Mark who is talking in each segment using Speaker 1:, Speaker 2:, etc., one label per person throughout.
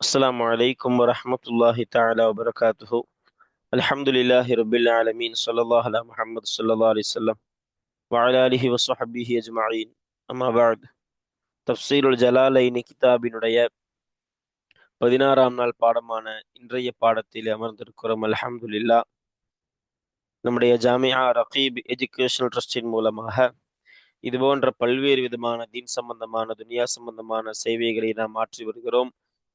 Speaker 1: السلام عليكم ورحمة الله تعالى وبركاته. الحمد لله رب العالمين، صلى الله على محمد صلى الله عليه وسلم وعلى آله وصحبه أجمعين. أما بعد. தஃப்சீருல் ஜலாலைனி கிதாபினுடைய 16ஆம் நாள் பாடமான இன்றைய பாடத்தில் அமர்ந்திருக்கிறோம். அல்ஹம்துலில்லாஹ். நம்முடைய ஜாமியா ரகீப் எஜுகேஷனல் ட்ரஸ்டின் மூலமாக இது போன்ற பல்வேறு விதமான தீன் சம்பந்தமான துனியா சம்பந்தமான சேவைகளை நாம் மாற்றி வருகிறோம்.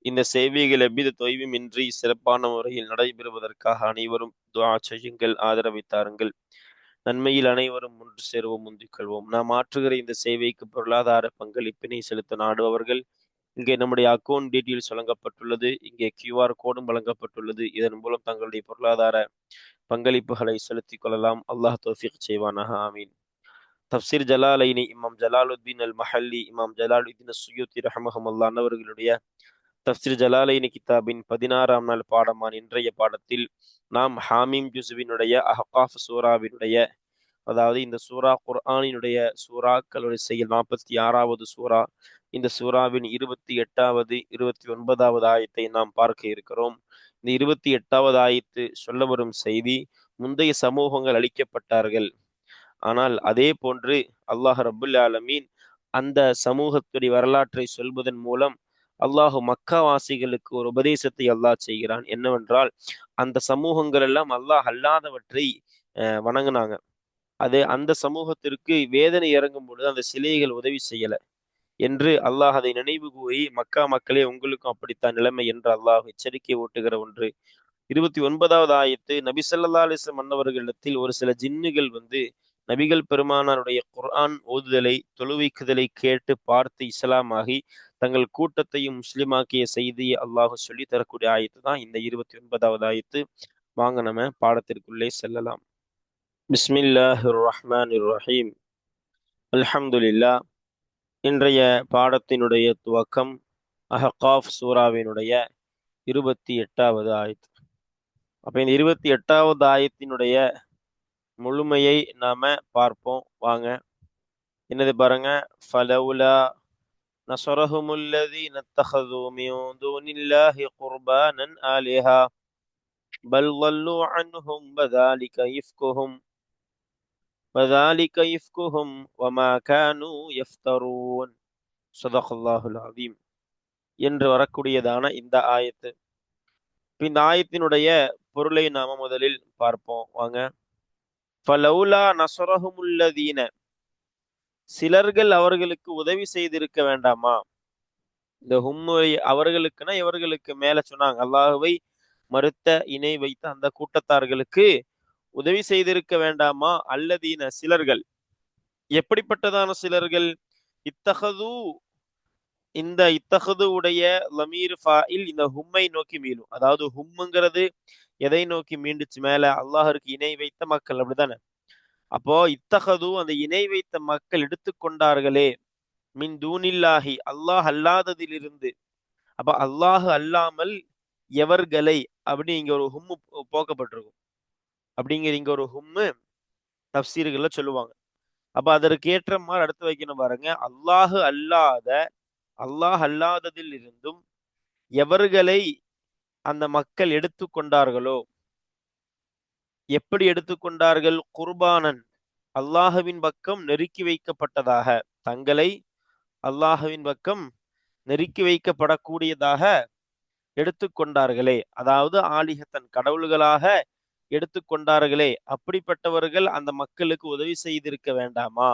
Speaker 1: இந்த சேவைகள் எவ்வித தொய்வுமின்றி சிறப்பான முறையில் நடைபெறுவதற்காக அனைவரும் துஆ செய்யுங்கள், ஆதரவை தாருங்கள். நன்மையில் அனைவரும் ஒன்று சேருவோம், முந்திக் கொள்வோம். நாம் ஆற்றுகிற இந்த சேவைக்கு பொருளாதார பங்களிப்பினை செலுத்த நாடுபவர்கள் இங்கே நம்முடைய அக்கௌண்ட் டீட்டெயில்ஸ் வழங்கப்பட்டுள்ளது. இங்கே QR கோடும் வழங்கப்பட்டுள்ளது. இதன் மூலம் தங்களுடைய பொருளாதார பங்களிப்புகளை செலுத்திக் கொள்ளலாம். அல்லாஹ் தௌஃபீக் செய்வானாக. ஆமீன். தஃப்சீர் ஜலாலைனி இமாம் ஜலாலுத்தீன் அல் மஹல்லி, இமாம் ஜலாலுத்தீன் சுயூத்தி ரஹமஹமுல்லா அன்னவர்களுடைய தஃப்சீர் ஜலாலைனி கிதாபின் 16ஆம் நாள் பாடமான இன்றைய பாடத்தில் நாம் ஹாமீம் ஜுசுவினுடைய அஹ்காஃப் சூராவினுடைய, அதாவது இந்த சூரா குர்ஆனினுடைய சூறாக்களுடைய செயல் 46வது சூரா, இந்த சூறாவின் 28வது 29வது ஆயத்தை நாம் பார்க்க இருக்கிறோம். இந்த 28வது ஆயத்து சொல்ல வரும் செய்தி, முந்தைய சமூகங்கள் அழிக்கப்பட்டார்கள். ஆனால் அதே போன்று அல்லாஹ் ரப்புல் ஆலமீன் அந்த சமூகத்துடைய வரலாற்றை சொல்வதன் மூலம் அல்லாஹு மக்காவாசிகளுக்கு ஒரு உபதேசத்தை அல்லாஹ் செய்கிறான். என்னவென்றால், அந்த சமூகங்கள் எல்லாம் அல்லாஹ் அல்லாதவற்றை வணங்குனாங்க. அது அந்த சமூகத்திற்கு வேதனை இறங்கும் பொழுது அந்த சிலைகள் உதவி செய்யல என்று அல்லாஹ் அதை நினைவு கூறி, மக்கா மக்களே உங்களுக்கும் அப்படித்தான் நிலைமை என்று அல்லாஹ் எச்சரிக்கை ஊட்டுகிற ஒன்று. 29வது ஆயத்து, நபி ஸல்லல்லாஹு அலைஹி வஸல்லம் மன்னவர்களிடத்தில் ஒரு சில ஜின்னுகள் வந்து நபிகள் பெருமானாருடைய குர்ஆன் ஓதுதலை தொழுவிக்குதலை கேட்டு பார்த்து இஸ்லாமாகி தங்கள் கூட்டத்தையும் முஸ்லிமாக்கிய செய்தியை அல்லாஹ் சொல்லி தரக்கூடிய ஆயத்து தான் இந்த 29வது ஆயத்து. வாங்க நம்ம பாடத்திற்குள்ளே செல்லலாம். பிஸ்மில்லாஹிர் ரஹ்மானிர் ரஹீம். அல்ஹம்துலில்லாஹ். இன்றைய பாடத்தினுடைய துவக்கம் அஹ்காஃப் சூராவினுடைய 28வது ஆயத்து. அப்ப இந்த 28வது ஆயத்தினுடைய முழுமையை நாம பார்ப்போம். வாங்க. என்னது பாருங்க. ஃபலவுலா நஸரஹுமுல்லதீன இத்தஹது மின் தூனில்லாஹி குர்பானன் ஆலிஹா பல் ضلوا عنهم وذلك يفكهم وما كانوا يفترون. ஸதகல்லாஹுல் அஸீம் என்று வரக்கூடியதான இந்த ஆயத்து. இந்த ஆயத்தினுடைய பொருளை நாம முதலில் பார்ப்போம். வாங்க. ஃபலவுலா நஸரஹுமுல்லதீன, சிலர்கள் அவர்களுக்கு உதவி செய்திருக்க வேண்டாமா? இந்த ஹும்முரை அவர்களுக்குன்னா இவர்களுக்கு மேல சொன்னாங்க, அல்லாஹுவை மறுத்த இணை வைத்த அந்த கூட்டத்தார்களுக்கு உதவி செய்திருக்க வேண்டாமா? அல்லதீன சிலர்கள். எப்படிப்பட்டதான சிலர்கள்? இத்தகது, இந்த இத்தகது உடைய லமீர் ஃபாயில் இந்த ஹும்மை நோக்கி மீளும். அதாவது ஹும்முங்கிறது எதை நோக்கி மீண்டுச்சு? மேல அல்லாஹருக்கு இணை வைத்த மக்கள், அப்படித்தானே? அப்போ இத்தகது அந்த இணை வைத்த மக்கள் எடுத்துக்கொண்டார்களே, மின் தூனில்லாஹி அல்லாஹ் அல்லாததிலிருந்து. அப்ப அல்லாஹ் அல்லாமல் எவர்களை அப்படி இங்க ஒரு ஹும்மு போக்கப்பட்டிருக்கும். அப்படிங்கிற இங்க ஒரு ஹும்மு தஃப்சீர்கள்ல சொல்லுவாங்க. அப்ப அதற்கு ஏற்ற மாதிரி அடுத்து வைக்கணும் பாருங்க. அல்லாஹ் அல்லாததில் இருந்தும் எவர்களை அந்த மக்கள் எடுத்துக்கொண்டார்களோ. எப்படி எடுத்துக்கொண்டார்கள்? குர்பானன், அல்லாஹுவின் பக்கம் நெருக்கி வைக்கப்பட்டதாக, தங்களை அல்லாஹுவின் பக்கம் நெருக்கி வைக்கப்படக்கூடியதாக எடுத்துக்கொண்டார்களே, அதாவது ஆலிஹத்தன் கடவுள்களாக எடுத்துக்கொண்டார்களே, அப்படிப்பட்டவர்கள் அந்த மக்களுக்கு உதவி செய்திருக்க வேண்டாமா?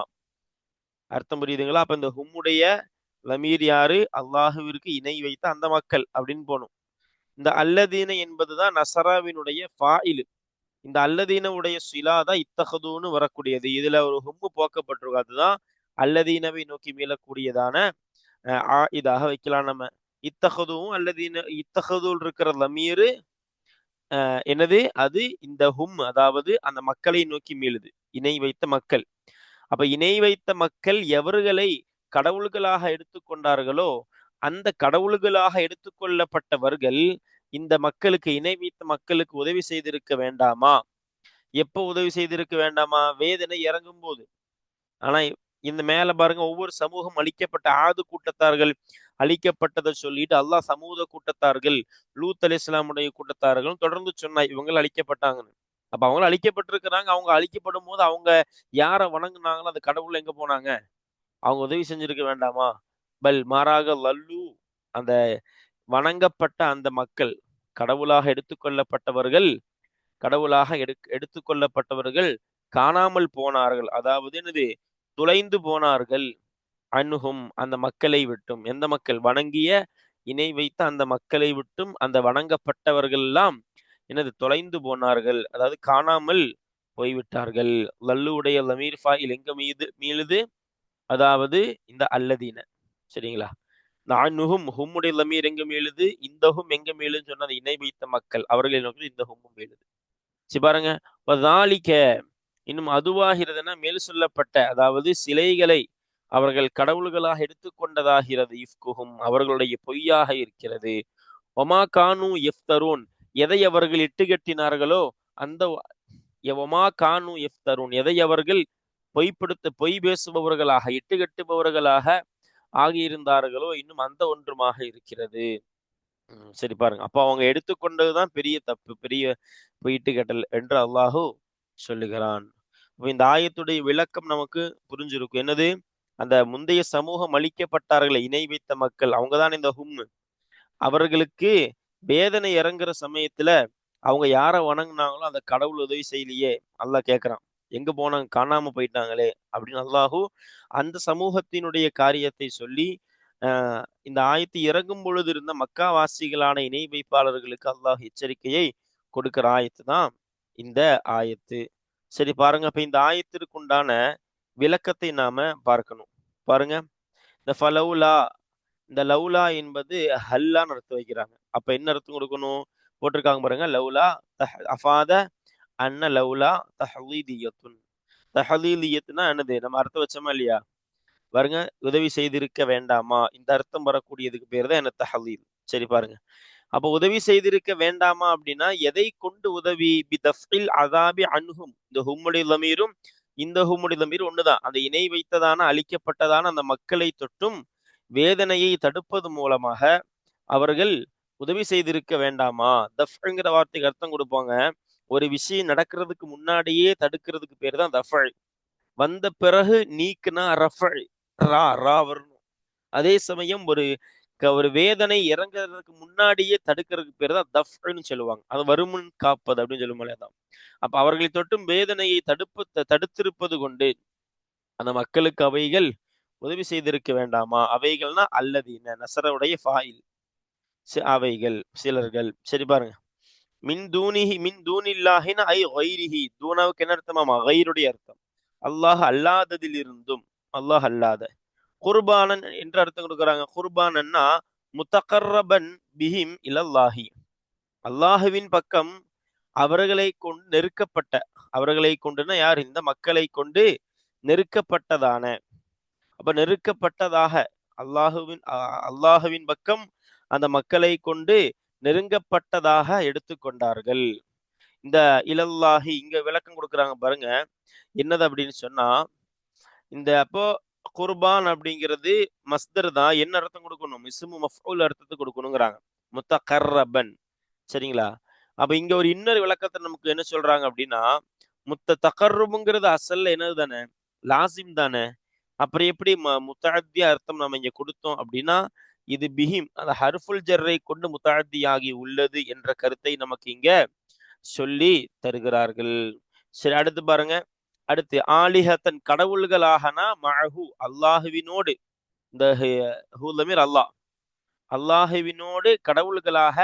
Speaker 1: அர்த்தம் புரியுதுங்களா? அப்ப இந்த ஹும்முடைய லமீர் யாரு? அல்லாஹுவிற்கு இணை வைத்த அந்த மக்கள் அப்படின்னு போகணும். இந்த அல்லதீன என்பதுதான் நசராவினுடைய ஃபாயிலு. இந்த அல்லதீன உடைய சிலா தான் இத்தகதுன்னு வரக்கூடியது. இதுல ஒரு ஹும்மு போக்கப்பட்டிருக்கும். அதுதான் அல்லதீனவை நோக்கி மீளக்கூடியதான இதாக வைக்கலாம் நம்ம. இத்தகதுவும் அல்லதீன இத்தகதுல் இருக்கிற லமீரு என்னது? அது இந்த ஹும், அதாவது அந்த மக்களை நோக்கி மீளுது, இணை வைத்த மக்கள். அப்ப இணை வைத்த மக்கள் எவர்களை கடவுள்களாக எடுத்துக்கொண்டார்களோ, அந்த கடவுள்களாக எடுத்துக்கொள்ளப்பட்டவர்கள் இந்த மக்களுக்கு, இணை வைத்த மக்களுக்கு உதவி செய்திருக்க வேண்டாமா? எப்போ உதவி செய்திருக்க வேண்டாமா? வேதனை இறங்கும் போது. ஆனா இந்த மேல பாருங்க, ஒவ்வொரு சமூகம் அழிக்கப்பட்ட ஆது கூட்டத்தார்கள் அழிக்கப்பட்டதை சொல்லிட்டு அல்லாஹ் சமூக கூட்டத்தார்கள் லூத் அலைஹிஸ்ஸலாமுடைய கூட்டத்தார்களும் தொடர்ந்து சொன்னா இவங்க அழிக்கப்பட்டாங்கன்னு. அப்ப அவங்க அழிக்கப்பட்டிருக்கிறாங்க. அவங்க அழிக்கப்படும் போது அவங்க யாரை வணங்குனாங்களோ அந்த கடவுள் எங்க போனாங்க? அவங்க உதவி செஞ்சிருக்க வேண்டாமா? மாறாக லல்லு அந்த வணங்கப்பட்ட அந்த மக்கள் கடவுளாக எடுத்துக்கொள்ளப்பட்டவர்கள் கடவுளாக எடுத்துக்கொள்ளப்பட்டவர்கள் காணாமல் போனார்கள். அதாவது என்னது? துளைந்து போனார்கள். அன்ஹும் அந்த மக்களை விட்டும். எந்த மக்கள்? வணங்கிய இணை வைத்த அந்த மக்களை விட்டும் அந்த வணங்கப்பட்டவர்கள் எல்லாம் என்னது? தொலைந்து போனார்கள். அதாவது காணாமல் போய்விட்டார்கள். லல்லுடைய லமீர் ஃபாயில் எங்க மீளுது? அதாவது இந்த அல்லதீன. சரிங்களா? இந்த அன்ஹும் ஹும்முடைய லமீர் எங்க மீளுது? இந்த ஹும் எங்க மீளுதுன்னு சொன்னா அந்த இணை வைத்த மக்கள் அவர்களை நோக்கி இந்த ஹும்மும் மீளுது. சரி பாருங்க. வதாலிக இன்னும் அதுவாகிறதுனா மேல் சொல்லப்பட்ட அதாவது சிலைகளை அவர்கள் கடவுள்களாக எடுத்துக்கொண்டதாகிறது. இஃப்குஹும் அவர்களுடைய பொய்யாக இருக்கிறது. ஒமா கானு எஃப்தரூன் எதை அவர்கள் இட்டுக்கட்டினார்களோ அந்த ஒமா கானு எஃப்தரூன் எதை அவர்கள் பொய் பேசுபவர்களாக இட்டுக்கட்டுபவர்களாக ஆகியிருந்தார்களோ இன்னும் அந்த ஒன்றுமாக இருக்கிறது. சரி பாருங்க. அப்ப அவங்க எடுத்துக்கொண்டதுதான் பெரிய தப்பு, பெரிய பொய்ட்டு கட்டல் என்று அல்லாஹு சொல்லுகிறான். இப்ப இந்த ஆயத்துடைய விளக்கம் நமக்கு புரிஞ்சிருக்கும். என்னது? அந்த முந்தைய சமூகம் அழிக்கப்பட்டார்களே இணை வைத்த மக்கள், அவங்கதான் இந்த ஹும். அவர்களுக்கு வேதனை இறங்குற சமயத்துல அவங்க யார வணங்குனாங்களோ அந்த கடவுள் உதவி செய்யலையே. அல்லாஹ் கேட்கிறான், எங்க போனாங்க? காணாம போயிட்டாங்களே அப்படின்னு அல்லாஹு அந்த சமூகத்தினுடைய காரியத்தை சொல்லி இந்த ஆயத்து இறங்கும் பொழுது இருந்த மக்காவாசிகளான இணை வைப்பாளர்களுக்கு அல்லாஹ் எச்சரிக்கையை கொடுக்கிற ஆயத்து தான் இந்த ஆயத்து. சரி பாருங்க. அப்ப இந்த ஆயத்திற்கு உண்டான விளக்கத்தை நாம பார்க்கணும். பாருங்க. இந்த ஃபலவுலா இந்த லவுலா என்பது ஹல்லான்னு அர்த்தம் வைக்கிறாங்க. அப்ப என்ன அர்த்தம் கொடுக்கணும்? போட்டிருக்காங்க பாருங்க. லவுலா அஃபாத அன்ன லவுலா தஹலீதியத்துன். தஹலீலியத்துனா என்னது? நம்ம அர்த்தம் வச்சோமா இல்லையா? பாருங்க. உதவி செய்திருக்க வேண்டாமா? இந்த அர்த்தம் வரக்கூடியதுக்கு பேர் தான் என்ன? தஹலீல். சரி பாருங்க. அப்ப உதவி செய்திருக்க வேண்டாமா அப்படின்னா எதை கொண்டு உதவி? பிதஃபில் அதாபி அன்ஹும். இந்த ஹும்முடைய லமீரும் இந்த ஹும்முடைய லமீரும் ஒண்ணுதான். அந்த இணை வைத்ததான அழிக்கப்பட்டதான அந்த மக்களை தொட்டும் வேதனையை தடுப்பது மூலமாக அவர்கள் உதவி செய்திருக்க வேண்டாமா? தஃப்ங்கிற வார்த்தைக்கு அர்த்தம் கொடுப்பாங்க. ஒரு விஷயம் நடக்கிறதுக்கு முன்னாடியே தடுக்கிறதுக்கு பேர் தான் தஃபல். வந்த பிறகு நீக்குனா ரஃபல். ரா வரணும். அதே சமயம் ஒரு வேதனை இறங்குறதுக்கு முன்னாடியே தடுக்கிறதுக்கு பேர் தான் தஃப்ன்னு சொல்லுவாங்க. அது வருமுன் காப்பது அப்படின்னு சொல்லும்போது தான். அப்ப அவர்களை தொட்டும் வேதனையை தடுத்திருப்பது கொண்டு அந்த மக்களுக்கு அவைகள் உதவி செய்திருக்க வேண்டாமா? அவைகள்னா அல்லதீன நசரவுடைய ஃபாயில். அவைகள் சிலர்கள். சரி பாருங்க. மின் தூனில்லாஹின் ஐ கைரிஹி. தூனாவுக்கு என்ன அர்த்தமாமா? கைருடைய அர்த்தம். அல்லாஹ் அல்லாததில் இருந்தும். அல்லாஹ் அல்லாத. குர்பானன் என்று அர்த்தம் கொடுக்குறாங்க. குர்பானன்னா முத்தகர்ரபன் பிஹிம் இலல்லாஹி. அல்லாஹுவின் பக்கம் அவர்களை கொண்டு நெருக்கப்பட்ட. அவர்களை கொண்டுனா யார்? இந்த மக்களை கொண்டு நெருக்கப்பட்டதான. அப்ப நெருக்கப்பட்டதாக அல்லாஹுவின் பக்கம் அந்த மக்களை கொண்டு நெருங்கப்பட்டதாக எடுத்துக்கொண்டார்கள். இந்த இலல்லாஹி இங்க விளக்கம் கொடுக்குறாங்க பாருங்க. என்னது அப்படின்னு சொன்னா இந்த அப்போ குர்பான் அப்படிங்கிறது மஸ்தர் தான். என்ன அர்த்தம் கொடுக்கணும்? இஸ்மு மஃஊல் அர்த்தத்தை கொடுக்கணுங்கிறாங்க. முத்தகர்ரபன். சரிங்களா? அப்ப இங்க ஒரு இன்னொரு விளக்கத்தை நமக்கு என்ன சொல்றாங்க அப்படின்னா தகர்ருபுங்கிறது அசல்ல என்னது தானே? லாசிம் தானே? அப்புறம் எப்படி முத்தாத்திய அர்த்தம் நம்ம இங்க கொடுத்தோம் அப்படின்னா இது பிஹிம் அந்த ஹர்ஃபுல் ஜர்ரை கொண்டு முத்தாத்தியாகி உள்ளது என்ற கருத்தை நமக்கு இங்க சொல்லி தருகிறார்கள். சரி அடுத்து பாருங்க. அடுத்து ஆலிஹத்தன் கடவுள்களாகனா மஅஹு அல்லாஹுவினோடு. இந்த ஹூலமீர் அல்லாஹ் அல்லாஹுவினோடு கடவுள்களாக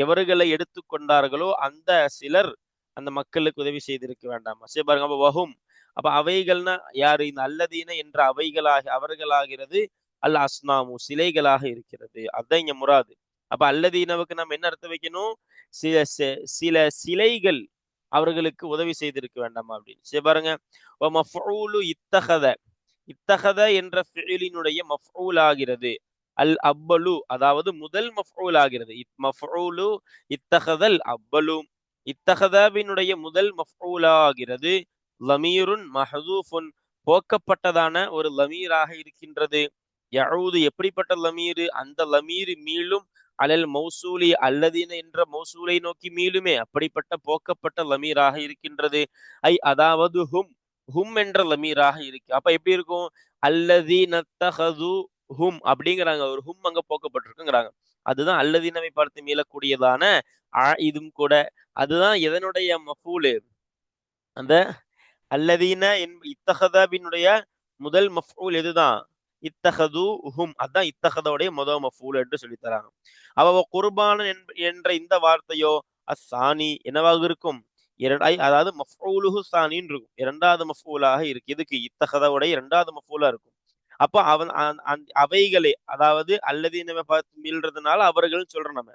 Speaker 1: எவர்களை எடுத்துக்கொண்டார்களோ அந்த சிலர் அந்த மக்களுக்கு உதவி செய்திருக்க வேண்டாமா? சரி பாருங்க. அப்ப வஹும் அப்ப அவைகள்னா யாரு? இந்த அல்லதீன என்ற அவர்களாகிறது அல் அஸ்னாமு சிலைகளாக இருக்கிறது. அதான் இங்க முராது. அப்ப அல்லதீனவுக்கு நம்ம என்ன அர்த்தம் வைக்கணும்? சில சிலைகள் அவர்களுக்கு உதவி செய்திருக்க வேண்டாமா அப்படின்னு. சரி பாருங்க. மஃஊலு இத்தகத. இத்தகத என்ற ஃபிஇலினுடைய மஃஊல் ஆகிறது அல் அவ்வலு அதாவது முதல் மஃஊல் ஆகிறது. மஃஊலு இத்தகதல் அவ்வலு. இத்தகதவினுடைய முதல் மஃஊல் ஆகிறது லமீருன் மஹ்தூஃபுன் போக்கப்பட்டதான ஒரு லமீராக இருக்கின்றது. யஊது எப்படிப்பட்ட லமீரு, அந்த லமீரு மீளும் அலல் மௌசூலி அல்லதீன என்ற மௌசூலை நோக்கி மீளுமே, அப்படிப்பட்ட போக்கப்பட்ட லமீராக இருக்கின்றது. அதாவது ஹும் என்ற லமீராக இருக்கு. அப்ப எப்படி இருக்கும்? அல்லதீனத்தஹது ஹும் அப்படிங்கிறாங்க. ஒரு ஹும் அங்க போக்கப்பட்டிருக்குங்கிறாங்க. அதுதான் அல்லதீனவை பார்த்து மீளக்கூடியதான இதுவும் கூட. அதுதான் எதனுடைய மஃபூலு? அந்த அல்லதீன இத்தஹதபினுடைய முதல் மஃபூல் எதுதான்? இத்தஹது ஹும். அதான் இத்தஹதோடைய முதல் மஃபூல் என்று சொல்லி தராங்க. அவ குர்பான என்ற இந்த வார்த்தையோ அஸ்ஸானி என்னவாக இருக்கும்? அதாவது மஃபூலுஹு சானின்னு இருக்கும். இரண்டாவது மஃபூலாக இருக்கு. எதுக்கு? இத்தஹதோடைய இரண்டாவது மஃபூலா இருக்கும். அப்ப அவன் அவைகளை, அதாவது அல்லதீன பார்த்து மீள்றதுனால அவர்கள் சொல்றோம் நம்ம.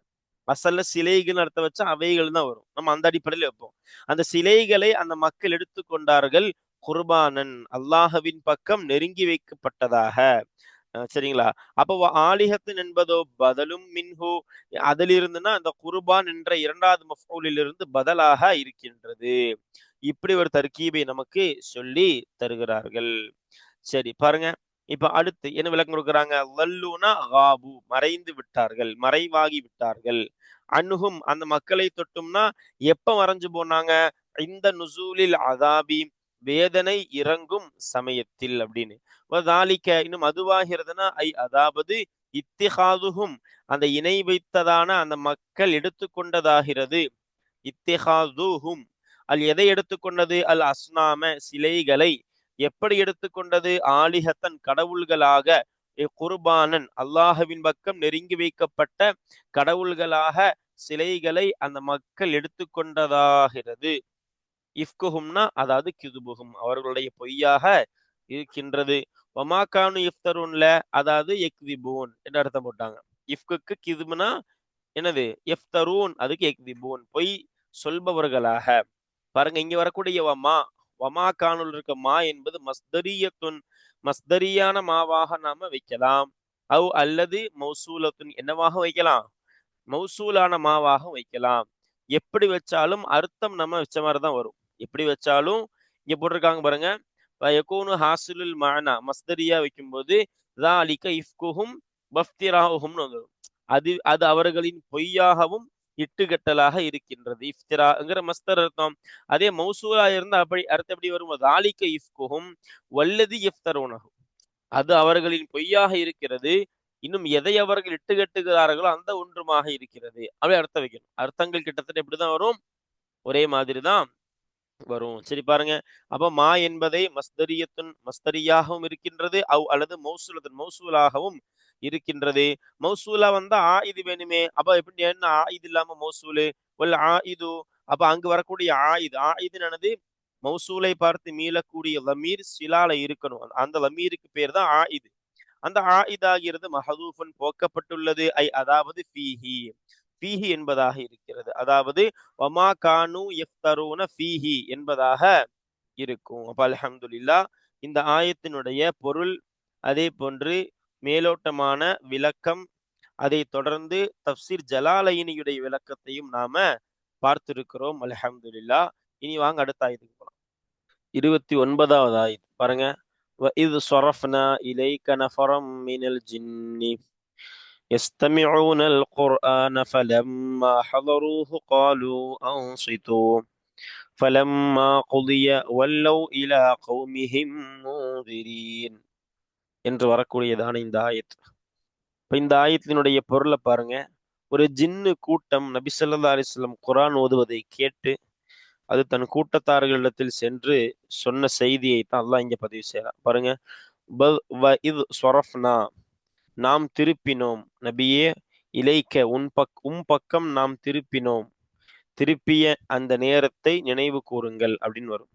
Speaker 1: அசல்ல சிலைகள் அர்த்தம் வச்சா அவைகள் தான் வரும். நம்ம அந்த அடிப்படையில் வைப்போம். அந்த சிலைகளை அந்த மக்கள் எடுத்துக்கொண்டார்கள் குர்பானன், அல்லாஹ்வின் பக்கம் நெருங்கி வைக்கப்பட்டதாக. சரிங்களா? அப்போ ஆலிஹத்தின் என்பதோ பதலும் மின்ஹு, அதிலிருந்துன்னா அந்த குர்பான் என்ற இரண்டாவது மஃபூலில் இருந்து பதிலாக இருக்கின்றது. இப்படி ஒரு தர்கீபை நமக்கு சொல்லி தருகிறார்கள். சரி பாருங்க. இப்ப அடுத்து என்ன விளக்கம் கொடுக்குறாங்க? லல்லூனா காபு, மறைந்து விட்டார்கள், மறைவாகி விட்டார்கள். அன்ஹும் அந்த மக்களை தொட்டும்னா எப்ப மறைஞ்சு போனாங்க? இந்த நுசூலில் அதாபி, வேதனை இறங்கும் சமயத்தில் அப்படின்னு. இன்னும் அதுவாகிறதுனா அதாவது இத்திஹாதுஹும், அந்த இணை வைத்ததான அந்த மக்கள் எடுத்துக்கொண்டதாகிறது. இத்திஹாதுஹும் எதை எடுத்துக்கொண்டது? அல் அஸ்னாம சிலைகளை. எப்படி எடுத்துக்கொண்டது? ஆலிஹத்தன் கடவுள்களாக, குர்பானன் அல்லாஹ்வின் பக்கம் நெருங்கி வைக்கப்பட்ட கடவுள்களாக சிலைகளை அந்த மக்கள் எடுத்துக்கொண்டதாகிறது. இஃப்குஹும்னா அதாவது கிதுபுகும், அவர்களுடைய பொய்யாக இருக்கின்றது. ஒமாக்கானு இஃப்தருன்ல அதாவது எக்திபூன் என்று அர்த்தம் போட்டாங்க. இஃப்குக்கு கிதுபுனா என்னது? எஃப்தரூன் அதுக்கு எக்திபூன், பொய் சொல்பவர்களாக. பாருங்க, இங்க வரக்கூடிய வமா கானுல் இருக்க மா என்பது மஸ்தரியத்துன், மஸ்தரியான மாவாக நாம வைக்கலாம். அல்லது மௌசூலத்துன் என்னவாக வைக்கலாம்? மௌசூலான மாவாக வைக்கலாம். எப்படி வச்சாலும் அர்த்தம் நம்ம வச்ச மாதிரி தான் வரும். எப்படி வச்சாலும் இங்க போட்டிருக்காங்க பாருங்க. யகூனு ஹாசிலுல் மஅனா மஸ்தரியா வைக்கும்போது ذَلِكَ இஃப்குஹும் வஃப்திராஹும்னு வந்துடும். அது அவர்களின் பொய்யாகவும் இட்டுகட்டலாக இருக்கின்றது. இஃப்திராங்கிற மஸ்தர் அர்த்தம். அதே மௌசூலா இருந்தா அப்படி அர்த்தம் எப்படி வரும்? ذَلِكَ இஃப்குஹும் வல்லதி யஃப்தரூனஹு, அது அவர்களின் பொய்யாக இருக்கிறது, இன்னும் எதை அவர்கள் இட்டுகட்டுகிறார்களோ அந்த ஒன்றுமாக இருக்கிறது. அப்படி அர்த்தம் வைக்கணும். அர்த்தங்கள் கிட்டத்தட்ட எப்படிதான் வரும்? ஒரே மாதிரி தான் வரும். சரி பாருங்க. அப்ப மா என்பதை மஸ்தரியாகவும் இருக்கின்றது, அல்லது மௌசூலாகவும் இருக்கின்றது. மௌசூலா வந்தா ஆயிது வேணுமே. அப்ப எப்படி என்ன ஆயிது இல்லாம மௌசூலு? ஆயிது. அப்ப அங்கு வரக்கூடிய ஆயிதுன்னு மௌசூலை பார்த்து மீளக்கூடிய லமீர் சிலால இருக்கணும். அந்த லமீருக்கு பேர் தான் ஆயிது. அந்த ஆயிதாகிறது மஹதூஃபன் போக்கப்பட்டுள்ளது. அதாவது ஃபீஹி என்பதாக இருக்கிறது. அதாவது வமா கானு யஃப்தரூன ஃபீஹி என்பதாக இருக்கும். அப்ப அல்ஹம்துலில்லாஹ், இந்த ஆயத்தினுடைய பொருள், அதே போன்று மேலோட்டமான விளக்கம், அதை தொடர்ந்து தப்சீர் ஜலாலைனியுடைய விளக்கத்தையும் நாம பார்த்திருக்கிறோம். அல்ஹம்துலில்லாஹ். இனி வாங்க அடுத்த ஆயத்துக்கு போலாம். 29வது ஆயத் பாருங்க. وَإِذْ صَرَفْنَا إِلَيْكَ نَفَرًا مِنَ الْجِنِّ يَسْتَمِعُونَ الْقُرْآنَ فَلَمَّا حَضَرُوهُ قَالُوا أَنصِتُوا فَلَمَّا قُضِيَ وَلَّوْا إِلَى قَوْمِهِمْ مُنذِرِينَ என்று வரக்கூடியதான இந்த ஆயத். இப்ப இந்த ஆயத்தினுடைய பொருளை பாருங்க. ஒரு ஜின்னு கூட்டம் நபி ஸல்லல்லாஹு அலைஹி வஸல்லம் குர்ஆன் ஓதுவதை கேட்டு அது தன் கூட்டத்தார்களிடத்தில் சென்று சொன்ன செய்தியை தான் அல்லாஹ் இங்க பதிவு செய்யறான். பாருங்க. நாம் திருப்பினோம் நபியே, இலைக்க உம் பக்கம் நாம் திருப்பினோம், திருப்பிய அந்த நேரத்தை நினைவு கூறுங்கள் அப்படின்னு வரும்.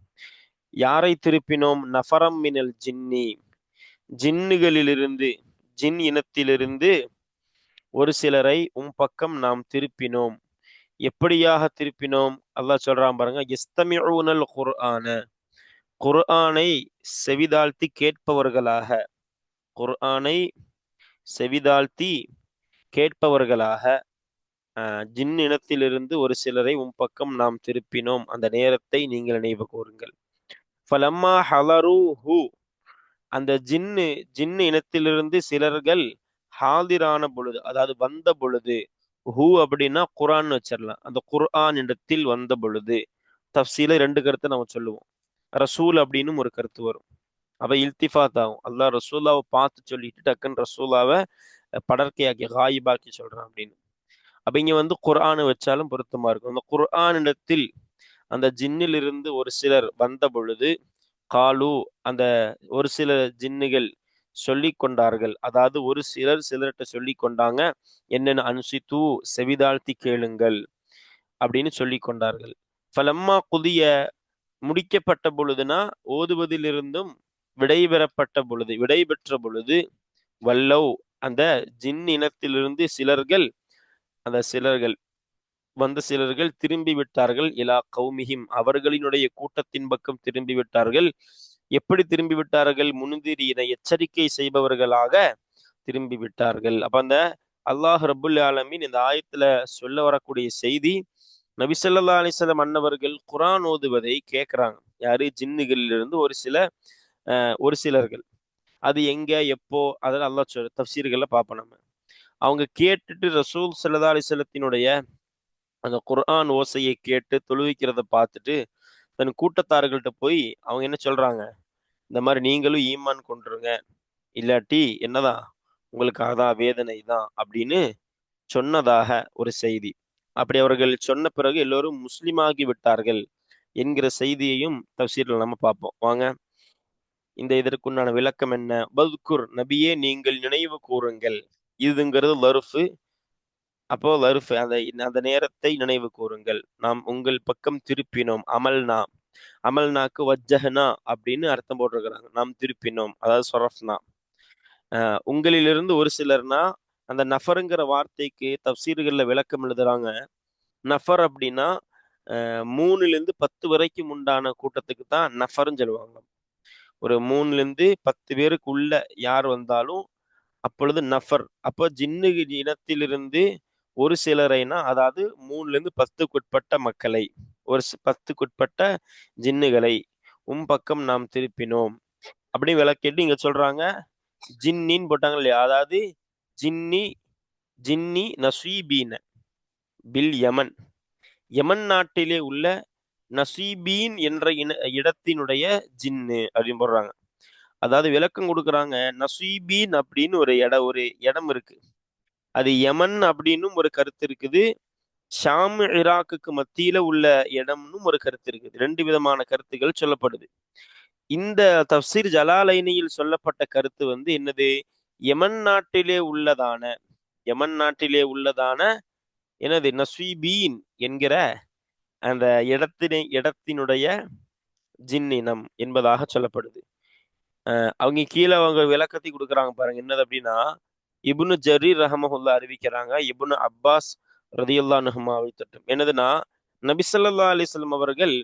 Speaker 1: யாரை திருப்பினோம்? நஃபரம் மினல் ஜின்னி, ஜின்னுகளிலிருந்து, ஜின் இனத்திலிருந்து ஒரு சிலரை உம் பக்கம் நாம் திருப்பினோம். எப்படியாக திருப்பினோம்? அல்லாஹ் சொல்றான் பாருங்க. யஸ்தமிஊனல் குர்ஆன, குர்ஆனை செவிதாழ்த்தி கேட்பவர்களாக, குர்ஆனை செவிதாழ்த்தி கேட்பவர்களாக ஜின் இனத்திலிருந்து ஒரு சிலரை உம் பக்கம் நாம் திருப்பினோம், அந்த நேரத்தை நீங்கள் நினைவு கூறுங்கள். ஃபலம்மா ஹலரூஹு, அந்த ஜின்னு இனத்திலிருந்து சிலர்கள் ஹாதிரான பொழுது, அதாவது வந்த பொழுது, ஹூ அப்படின்னா குரான் வச்சிடலாம். அந்த குர்ஆன் இடத்தில் வந்த பொழுது தஃசீல ரெண்டு கருத்தை நம்ம சொல்லுவோம். ரசூல் அப்படின்னு ஒரு கருத்து வரும். அவ இல்திஃபாத் ஆகும். அல்லாஹ் ரசூல்லாவை பார்த்து சொல்லிட்டு டக்குன்னு ரசூல்லாவை படர்க்கையாக்கி காயிபாக்கி சொல்றான் அப்படின்னு. அப்ப இங்க வந்து குர்ஆன் வச்சாலும் பொருத்தமா இருக்கும். அந்த குர்ஆனிடத்தில் அந்த ஜின்னில் இருந்து ஒரு சிலர் வந்த பொழுது காலு, அந்த ஒரு சில ஜின்னுகள் சொல்லி கொண்டார்கள். அதாவது ஒரு சிலர் சிலர்கிட்ட சொல்லி கொண்டாங்க, என்னென்ன அன்சித்து, செவிதாழ்த்தி கேளுங்கள் அப்படின்னு சொல்லி கொண்டார்கள். ஃபலம்மா குதிய, முடிக்கப்பட்ட பொழுதுனா ஓதுவதிலிருந்தும் விடைபெறப்பட்ட பொழுது, விடைபெற்ற பொழுது, வல்லவ், அந்த ஜின் இனத்திலிருந்து சிலர்கள், அந்த சிலர்கள் வந்த சிலர்கள் திரும்பி விட்டார்கள், இலா கௌமிஹிம், அவர்களினுடைய கூட்டத்தின் பக்கம் திரும்பி விட்டார்கள். எப்படி திரும்பி விட்டார்கள்? முன்திரியின, எச்சரிக்கை செய்பவர்களாக திரும்பி விட்டார்கள். அப்ப அந்த அல்லாஹ் ரபுல் ஆலமீன் இந்த ஆயத்துல சொல்ல வரக்கூடிய செய்தி, நபி ஸல்லல்லாஹு அலைஹி வஸல்லம் அன்னவர்கள் குர்ஆன் ஓதுவதை கேட்கிறாங்க. யாரு? ஜின்னுகளிலிருந்து ஒரு சிலர்கள். அது எங்க, எப்போ, அதெல்லாம் அல்லாஹ் தஃசீர்கள்ல பார்ப்போம் நம்ம. அவங்க கேட்டுட்டு ரசூல் ஸல்லல்லாஹு அலைஹி வஸல்லத்தினுடைய அந்த குர்ஆன் ஓசையை கேட்டு தொழுவிக்கிறத பார்த்துட்டு தன் கூட்டத்தார்கள்ட்ட போய் அவங்க என்ன சொல்றாங்க, இந்த மாதிரி நீங்களும் ஈமான் கொண்டுருங்க, இல்லாட்டி என்னதான் உங்களுக்கு அதான் வேதனை தான் அப்படின்னு சொன்னதாக ஒரு செய்தி. அப்படி அவர்கள் சொன்ன பிறகு எல்லோரும் முஸ்லிமாகி விட்டார்கள் என்கிற செய்தியையும் தஃசீரில் நம்ம பார்ப்போம். வாங்க, இந்த இதற்குண்டான விளக்கம் என்ன? பத்குர், நபியே நீங்கள் நினைவு கூறுங்கள். இதுங்கிறது லருஃபு. அப்போ லருஃபு, அந்த அந்த நேரத்தை நினைவு கூறுங்கள். நாம் உங்கள் பக்கம் திருப்பினோம். அமல்னா, அமல்னாக்கு வஜ்ஜஹ்னா அப்படின்னு அர்த்தம் போட்டிருக்கிறாங்க. நாம் திருப்பினோம், அதாவது சொரஃப்னா. உங்களிலிருந்து ஒரு சிலர்னா, அந்த நஃபருங்கிற வார்த்தைக்கு தஃசீர்கள்ல விளக்கம் எழுதுறாங்க. நஃபர் அப்படின்னா 3லிருந்து 10 வரைக்கும் உண்டான கூட்டத்துக்கு தான் நஃபர்ன்னு சொல்லுவாங்க. ஒரு 3லிருந்து 10 பேருக்கு உள்ள யார் வந்தாலும் அப்பொழுது நஃபர். அப்போ ஜின்னு இனத்திலிருந்து ஒரு சிலரைனா, அதாவது 3லிருந்து 10க்குட்பட்ட மக்களை, ஒரு 10க்குட்பட்ட ஜின்னுகளை பக்கம் நாம் திருப்பினோம் அப்படி விளக்கிட்டு இங்க சொல்றாங்க. ஜின்னின்னு போட்டாங்க இல்லையா, அதாவது ஜின்னி ஜின்னி நசீபீன பில் யமன், யமன் நாட்டிலே உள்ள நசீபீன் என்ற இடத்தினுடைய ஜின்னு அப்படின்னு போடுறாங்க. அதாவது விளக்கம் கொடுக்குறாங்க. நசீபீன் அப்படின்னு ஒரு இடம் இருக்கு. அது யமன் அப்படின்னும் ஒரு கருத்து இருக்குது. ஷாம் ஈராக்குக்கு மத்தியில உள்ள இடம்னும் ஒரு கருத்து இருக்குது. 2 விதமான கருத்துக்கள் சொல்லப்படுது. இந்த தஃசீர் ஜலாலைனியில் சொல்லப்பட்ட கருத்து வந்து என்னது? யமன் நாட்டிலே உள்ளதான யமன் நாட்டிலே உள்ளதான என்னது நஸ்வீபீன் என்கிற அந்த இடத்தினுடைய ஜின்னினம் என்பதாக சொல்லப்படுது. அவங்க கீழே அவங்க விளக்கத்தை கொடுக்குறாங்க பாருங்க. என்னது அப்படின்னா, இப்னு ஜரீர் ரஹமஹுல்லா அறிவிக்கிறாங்க, இப்னு அப்பாஸ் ரதியுல்லா நுஹ்மாவை தொட்டும் என்னதுன்னா, நபி ஸல்லல்லாஹு அலைஹி வஸல்லம் அவர்கள்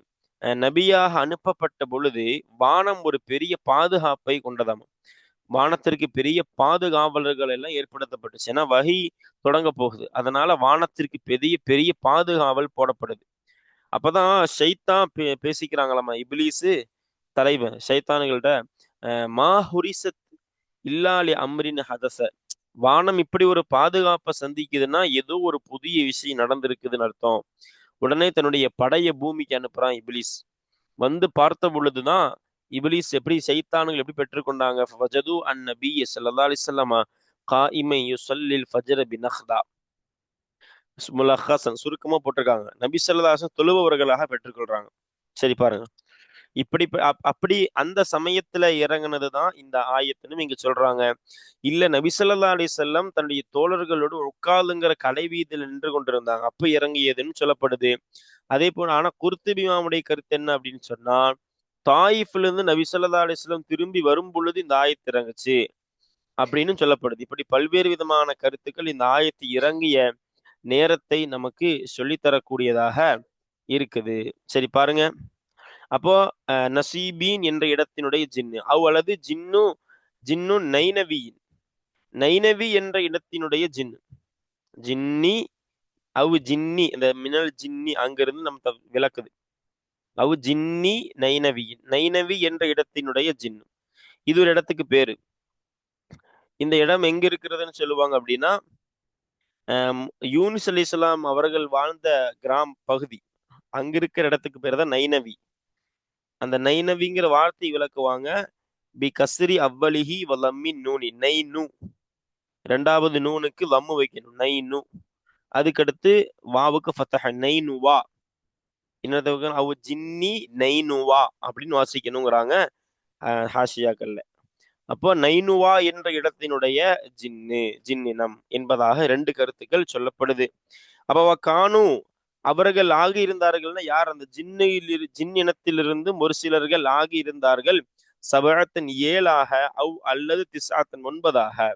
Speaker 1: நபியாக அனுப்பப்பட்ட பொழுது வானம் ஒரு பெரிய பாதுகாப்பை கொண்டதாம். வானத்திற்கு பெரிய பாதுகாவலர்கள் எல்லாம் ஏற்படுத்தப்பட்டுச்சு. ஏன்னா வஹி தொடங்க போகுது, அதனால வானத்திற்கு பெரிய பெரிய பாதுகாவல் போடப்படுது. அப்பதான் ஷைத்தான் பேசிக்கிறாங்களாமா. இப்லீஸு தலைவன் ஷைத்தானுகள்ட்ட, மா ஹுரிசத் இல்லாலி அம்ரின் ஹதச, வானம் இப்படி ஒரு பாதுகாப்பை சந்திக்குதுன்னா ஏதோ ஒரு புதிய விஷயம் நடந்திருக்குதுன்னு அர்த்தம். உடனே தன்னுடைய படைய பூமிக்கு அனுப்புறான் இப்லீஸ். வந்து பார்த்த பொழுதுதான் இப்லீஸ் எப்படி ஷைத்தானுகள் எப்படி பெற்றுக்கொண்டாங்க. ஃபஜது அன் நபிய ஸல்லல்லாஹு அலைஹி வஸல்லம் காயிமன் யுஸல்லில் ஃபஜ்ர பினஹ்தா. முலஹஸன் சுருக்கமா போட்டிருக்காங்க. நபி ஸல்லல்லாஹு அலைஹி வஸல்லம் தொழுபவர்களாக பெற்றுக்கொள்றாங்க. சரி பாருங்க. இப்படி அப்படி அந்த சமயத்துல இறங்குனதுதான் இந்த ஆயத்துன்னு இங்க சொல்றாங்க. இல்ல, நபி ஸல்லல்லாஹு அலைஹி வஸல்லம் தன்னுடைய தோழர்களோடு உட்கார்ந்துங்கிற கடைவீதியில் நின்று கொண்டிருந்தாங்க, அப்ப இறங்கியதுன்னு சொல்லப்படுது. அதே போல ஆனா குர்துபி இமாமுடைய கருத்து என்ன அப்படின்னு சொன்னா, தாயிஃப்ல இருந்து நபி ஸல்லல்லாஹு அலைஹி வஸல்லம் திரும்பி வரும் பொழுது இந்த ஆயத்து இறங்குச்சு அப்படின்னு சொல்லப்படுது. இப்படி பல்வேறு விதமான கருத்துக்கள் இந்த ஆயத்து இறங்கிய நேரத்தை நமக்கு சொல்லித்தரக்கூடியதாக இருக்குது. சரி பாருங்க. அப்போ நசீபீன் என்ற இடத்தினுடைய ஜின்னு அல்லது ஜின்னு நைனவியின், நைனவி என்ற இடத்தினுடைய ஜின்னு, ஜின்னி ஜின்னி, இந்த மினல் ஜின்னி அங்கிருந்து நம்ம விளக்குது. ஜின்னி நைனவியின், நைனவி என்ற இடத்தினுடைய ஜின்னு. இது ஒரு இடத்துக்கு பேரு. இந்த இடம் எங்க இருக்கிறதுன்னு சொல்லுவாங்க அப்படின்னா, யூனுஸ் அலைஹிஸ்ஸலாம் அவர்கள் வாழ்ந்த பகுதி. அங்க இருக்கிற இடத்துக்கு பேர் தான் நைனவி. அந்த நைனவிங்கிற வார்த்தை விளக்குவாங்க. பி கஸ்ரி அவ்வலிஹி வ லம்மின் நூனி. நைனு. 2வது நூனுக்கு லம்மு வைக்கணும். நைனு. அதுக்கடுத்து வாவுக்கு ஃபத்தஹ. நைனுவா. இன்னொருத்தவங்க அவ் ஜின்னி நைனுவா அப்படின்னு வாசிக்கணுங்கிறாங்க ஹாஷியாக்கள்ல. அப்போ நைனுவா என்ற இடத்தினுடைய ஜின்னினம் என்பதாக 2 கருத்துக்கள் சொல்லப்படுது. அப்ப கானு அவர்கள் ஆகி இருந்தார்கள்னா யார்? அந்த ஜின் இனத்திலிருந்து ஒரு சிலர்கள் ஆகி இருந்தார்கள். சபஅத்தன் 7ஆக அல்லது திஸ்ஆத்தன் 9ஆக.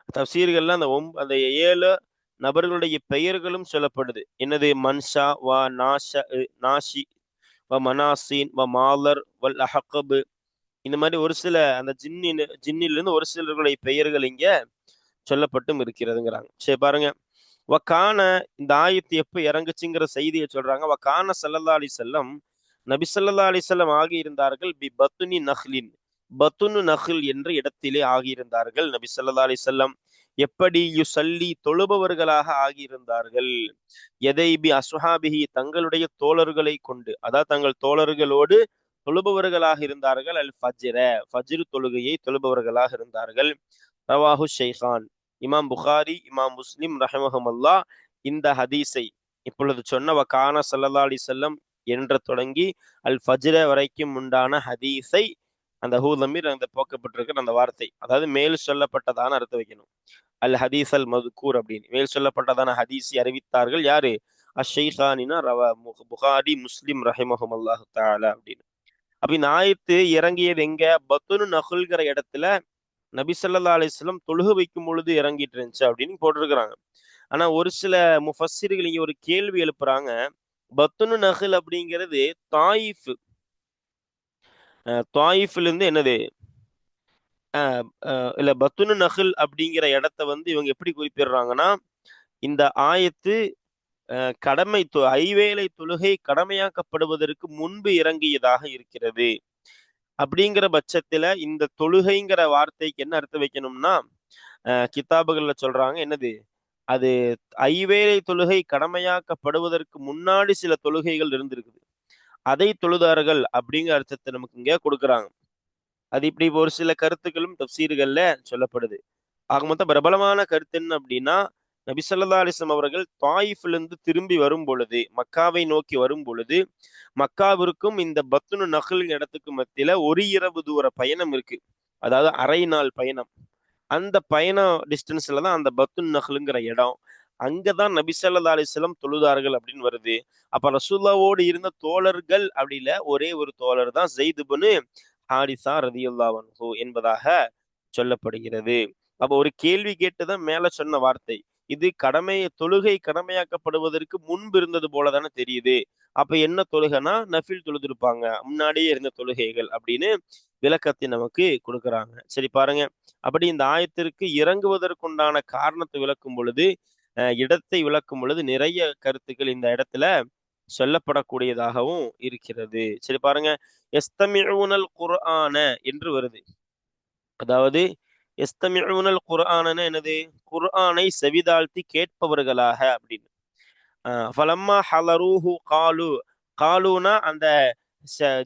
Speaker 1: தஃசீர்கள்ல அந்த 7 நபர்களுடைய பெயர்களும் சொல்லப்படுது. என்னது? மன்ஷா வ நாஷி வ மனாசின் வ மாலர் வல் அஹகப். இந்த மாதிரி ஒரு சில அந்த ஜின்னிலிருந்து ஒரு சிலர்களுடைய பெயர்கள் இங்க சொல்லப்பட்டும் இருக்கிறதுங்கிறாங்க. சரி பாருங்க. வக்கான இந்த ஆயத்து எப்ப இறங்குச்சுங்கிற செய்தியை சொல்றாங்க. வக்கான ஸல்லல்லாஹு அலைஹி வஸல்லம் நபி ஸல்லல்லாஹு அலைஹி வஸல்லம் ஆகி இருந்தார்கள் பி பத்னி நஹ்லின். பத்னு நஹ்ல் என்ற இடத்திலே ஆகியிருந்தார்கள் நபி ஸல்லல்லாஹு அலைஹி வஸல்லம். எப்படி? யுஸல்லி தொழுபவர்களாக ஆகியிருந்தார்கள். எதை? பி அஸ்ஹாபிஹி தங்களுடைய தோழர்களை கொண்டு, அதாவது தங்கள் தோழர்களோடு தொழுபவர்களாக இருந்தார்கள். ஃபஜ்ர் தொழுகையை தொழுபவர்களாக இருந்தார்கள். ரவாஹு ஷைகான். இமாம் புகாரி, இமாம் முஸ்லிம் ரஹமஹமுல்லா இந்த ஹதீஸை இப்பொழுது சொன்ன வகான ஸல்லல்லாஹு அலைஹி வஸல்லம் என்று தொடங்கி ஃபஜ்ர வரைக்கும் உண்டான ஹதீஸை, அந்த ஹூதமீர் அந்த போக்கப்பட்டிருக்கிற அந்த வார்த்தை, அதாவது மேல் சொல்லப்பட்டதான அர்த்தம் வைக்கணும். ஹதீஸ் மதுக்கூர் அப்படின்னு மேல் சொல்லப்பட்டதான ஹதீஸை அறிவித்தார்கள் யாரு? அஷைகானினா புகாரி முஸ்லிம் ரஹிமஹுமல்லாஹு தஆலா அப்படின்னு. அப்ப இந்த ஆயத்து இறங்கியது எங்க? பத்துனு நகுல்கிற இடத்துல நபி ஸல்லல்லாஹு அலைஹி வஸல்லம் தொழுக வைக்கும் பொழுது இறங்கிட்டு இருந்துச்சு அப்படின்னு போட்டிருக்கிறாங்க. ஆனா ஒரு சில முஃபஸ்ஸிர்கள் இங்க ஒரு கேள்வி எழுப்புறாங்க. பத்துனு நகுல் அப்படிங்கிறது தாயிஃப். தாயிஃப்ல இருந்து என்னது? இல்ல பத்துனு நகுல் அப்படிங்கிற இடத்த இவங்க எப்படி குறிப்பிடுறாங்கன்னா, இந்த ஆயத்து ஐவேளை தொழுகை கடமையாக்கப்படுவதற்கு முன்பு இறங்கியதாக இருக்கிறது. அப்படிங்கிற பட்சத்துல இந்த தொழுகைங்கிற வார்த்தைக்கு என்ன அர்த்தம் வைக்கணும்னா, கிதாபுகள்ல சொல்றாங்க என்னது? அது ஐவேளை தொழுகை கடமையாக்கப்படுவதற்கு முன்னாடி சில தொழுகைகள் இருந்திருக்குது. அதை தொழுதார்கள் அப்படிங்கிற அர்த்தத்தை நமக்கு இங்க கொடுக்குறாங்க. அது இப்படி ஒரு சில கருத்துக்களும் தப்சீர்கள்ல சொல்லப்படுது. ஆக மொத்தம் பிரபலமான கருத்து என்ன அப்படின்னா, நபி ஸல்லல்லாஹு அலைஹி வஸல்லம் அவர்கள் தாயிஃபிலிருந்து திரும்பி வரும் பொழுது, மக்காவை நோக்கி வரும் பொழுது, மக்காவிற்கும் இந்த பத்னு நஹ்ல் இடத்துக்கு மத்தியில ஒரு இரவு தூர பயணம் இருக்கு. அதாவது அரை நாள் பயணம். அந்த பயணம் டிஸ்டன்ஸ்ல தான் அந்த பத்னு நஹ்லுங்கிற இடம். அங்கதான் நபி ஸல்லல்லாஹு அலைஹி வஸல்லம் தொழுதார்கள் அப்படின்னு வருது. அப்ப ரசூலுல்லாவோடு இருந்த தோழர்கள் அப்படில ஒரே ஒரு தோழர் தான் ஸைத் இப்னு ஹாரிஸா ரலியல்லாஹு அன்ஹு என்பதாக சொல்லப்படுகிறது. அப்ப ஒரு கேள்வி கேட்டுதான் மேல சொன்ன வார்த்தை. இது தொழுகை கடமையாக்கப்படுவதற்கு முன்பு இருந்தது போல தானே தெரியுது. அப்ப என்ன தொழுகைனா நஃபில் தொழுதிருப்பாங்க. முன்னாடியே இருந்த தொழுகைகள் அப்படின்னு விளக்கத்தை நமக்கு கொடுக்குறாங்க. சரி பாருங்க. அப்படி இந்த ஆயத்திற்கு இறங்குவதற்குண்டான காரணத்தை விளக்கும் பொழுது, இடத்தை விளக்கும் பொழுது நிறைய கருத்துக்கள் இந்த இடத்துல சொல்லப்படக்கூடியதாகவும் இருக்கிறது. சரி பாருங்க. எஸ்தமிஊனல் குர்ஆன என்று வருது. அதாவது எஸ்தமிஊனல் குர்ஆனன்னா என்னது? குர்ஆனை செவிதாழ்த்தி கேட்பவர்களாக அப்படின்னு. ஃபலம்மா ஹலரூஹு காலு. காலுனா அந்த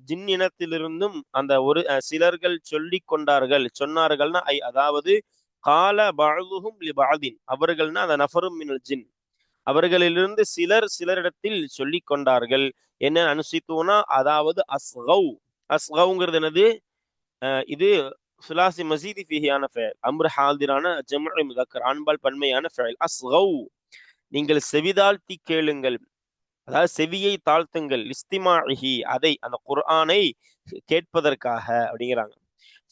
Speaker 1: ஜின் இனத்திலிருந்தும் அந்த ஒரு சிலர்கள் சொல்லிக் கொண்டார்கள், சொன்னார்கள்னா அதாவது கால பஅதுஹும் லிபஅதின். அவர்கள்னா அந்த நஃபரும் மினல் ஜின். அவர்களிலிருந்து சிலரிடத்தில் சொல்லிக் கொண்டார்கள். என்ன? அனுசித்தூனா அதாவது அஸ்கௌங்கிறது என்னது? இது சுலாசி மசீதி ஃபிஹியான ஃபெயல். அம்ர் ஹாதிரான ஜம்உ முதக்கர் ஆண்பால் பன்மையான ஃபெயல். அஸ்கௌ நீங்கள் செவிதாழ்த்தி கேளுங்கள். அதாவது செவியை தாழ்த்துங்கள். இஸ்திமாஇஹி அதை அந்த குர்ஆனை கேட்பதற்காக அப்படிங்கிறாங்க.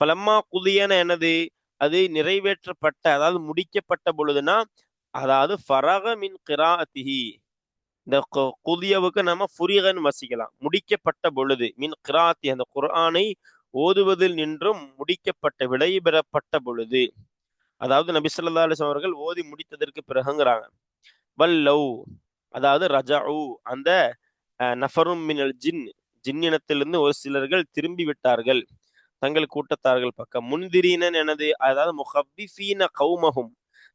Speaker 1: ஃபலம்மா குதியன என்னது? அது நிறைவேற்றப்பட்ட, அதாவது முடிக்கப்பட்ட பொழுதுனா, அதாவது ஃபரக மின் கிராஅத்திஹி. இந்த குதியவுக்கு நம்ம ஃபுரிகன்னு வசிக்கலாம். முடிக்கப்பட்ட பொழுது மின் கிராத்தி அந்த குர்ஆனை ஓதுவதில் நின்றும் முடிக்கப்பட்ட விடைபெறப்பட்ட பொழுது, அதாவது நபி ஸல்லல்லாஹு அலைஹி வஸல்லம் அவர்கள் ஓதி முடித்ததற்கு பிறகுங்கிறாங்க. வல்லவ் அதாவது ரஜஉ அந்த நஃபரும் மினல் ஜின், ஜின்னினத்திலிருந்து ஒரு சிலர்கள் திரும்பி விட்டார்கள். தங்கள் கூட்டத்தார்கள் பக்கம். முன்திரீனன் எனது, அதாவது முஹப்பிஃபீன கௌமஹும்,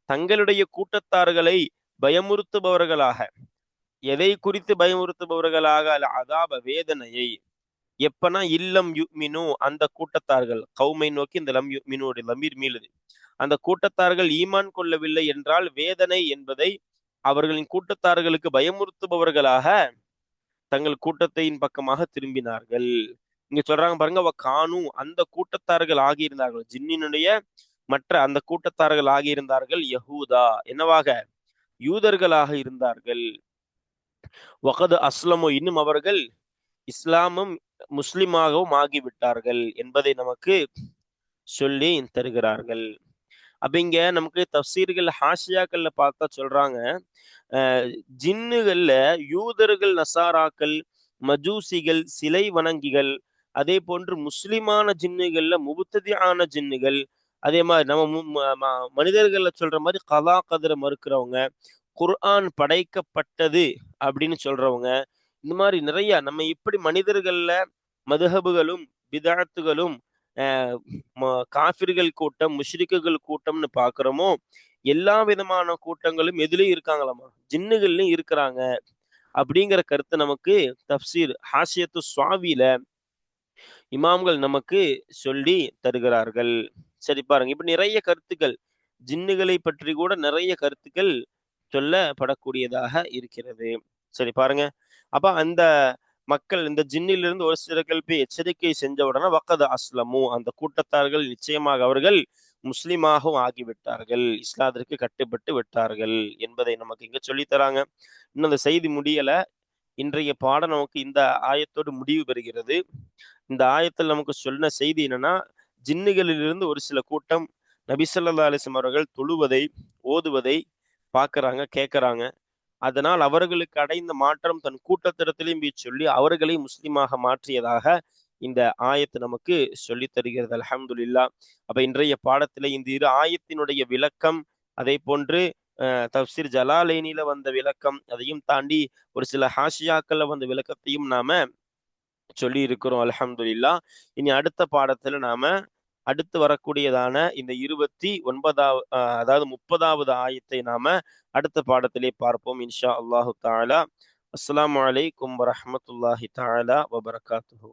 Speaker 1: தங்களுடைய கூட்டத்தார்களை பயமுறுத்துபவர்களாக. எதை குறித்து பயமுறுத்துபவர்களாக? அல் அதாப, வேதனையை. எப்பனா இல்லம் யுமினு, அந்த கூட்டத்தார்கள், கௌமை நோக்கி இந்த லம் யுமினுடைய லமீர் மீளுது. அந்த கூட்டத்தார்கள் ஈமான் கொள்ளவில்லை என்றால் வேதனை என்பதை அவர்களின் கூட்டத்தார்களுக்கு பயமுறுத்துபவர்களாக தங்கள் கூட்டத்தின் பக்கமாக திரும்பினார்கள். இங்க சொல்றாங்க பாருங்க, கானு, அந்த கூட்டத்தார்கள் ஆகியிருந்தார்கள், ஜின்னினுடைய மற்ற அந்த கூட்டத்தார்கள் ஆகியிருந்தார்கள், யஹூதா, என்னவாக? யூதர்களாக இருந்தார்கள். வகது அஸ்லமோ, இன்னும் அவர்கள் இஸ்லாமும் முஸ்லிமாகவும் ஆகிவிட்டார்கள் என்பதை நமக்கு சொல்லி தருகிறார்கள். அப்ப இங்க நமக்கு தப்சீர்கள் ஹாஷியாக்கள்ல பார்த்தா சொல்றாங்க, ஜின்னுகள்ல யூதர்கள், நசாராக்கள், மஜூசிகள், சிலை வணங்கிகள், அதே போன்று முஸ்லிமான ஜின்னுகள்ல முபுத்ததியான ஜின்னுகள், அதே மாதிரி நம்ம மனிதர்கள்ல சொல்ற மாதிரி கலா கதிர மறுக்கிறவங்க, குர்ஆன் படைக்கப்பட்டது அப்படின்னு சொல்றவங்க, இந்த மாதிரி நிறைய நம்ம இப்படி மனிதர்கள்ல மதுஹபுகளும் பிதாத்துகளும் காஃபிர்கள் கூட்டம், முஷ்ரிக்குகள் கூட்டம்னு பாக்குறோமோ, எல்லா விதமான கூட்டங்களும் எதுலயும் இருக்காங்களாமா? ஜின்னுகள்லயும் இருக்கிறாங்க அப்படிங்கிற கருத்து நமக்கு தப்சீர் ஹாஷியத்து சுவாவில இமாம்கள் நமக்கு சொல்லி தருகிறார்கள். சரி பாருங்க, இப்ப நிறைய கருத்துக்கள் ஜின்னுகளை பற்றி கூட நிறைய கருத்துக்கள் சொல்லப்படக்கூடியதாக இருக்கிறது. சரி பாருங்க, அப்ப அந்த மக்கள் இந்த ஜின்னிலிருந்து ஒரு சிலர்கள் போய் எச்சரிக்கை செஞ்ச உடனே வக்கது அஸ்லமு, அந்த கூட்டத்தார்கள் நிச்சயமாக அவர்கள் முஸ்லிமாகவும் ஆகிவிட்டார்கள், இஸ்லாத்திற்கு கட்டுப்பட்டு விட்டார்கள் என்பதை நமக்கு இங்க சொல்லித்தராங்க. இன்னும் அந்த செய்தி முடியல. இன்றைய பாடம் நமக்கு இந்த ஆயத்தோடு முடிவு பெறுகிறது. இந்த ஆயத்தில் நமக்கு சொன்ன செய்தி என்னன்னா, ஜின்னுகளிலிருந்து ஒரு சில கூட்டம் நபி ஸல்லல்லாஹு அலைஹி வஸல்லம் அவர்கள் தொழுவதை, ஓதுவதை பார்க்கறாங்க, கேட்கறாங்க. அதனால் அவர்களுக்கு அடைந்த மாற்றம் தன் கூட்டத்திடத்திலையும் போய் சொல்லி அவர்களை முஸ்லிமாக மாற்றியதாக இந்த ஆயத்து நமக்கு சொல்லி தருகிறது. அல்ஹம்துலில்லாஹ். அப்ப இன்றைய பாடத்திலே இந்த இரு ஆயத்தினுடைய விளக்கம், அதே போன்று தப்சீர் ஜலாலைனில வந்த விளக்கம், அதையும் தாண்டி ஒரு சில ஹாஷியாக்கள்ல வந்த விளக்கத்தையும் நாம சொல்லி இருக்கிறோம். அல்ஹம்துலில்லாஹ். இனி அடுத்த பாடத்துல நாம அடுத்து வரக்கூடியதான இந்த 29வது அதாவது 30வது ஆயத்தை நாம அடுத்த பாடத்திலே பார்ப்போம் இன்ஷா அல்லாஹு தஆலா. அஸ்ஸலாமு அலைக்கும் வரஹ்மத்துல்லாஹி தஆலா வபரகாத்துஹு.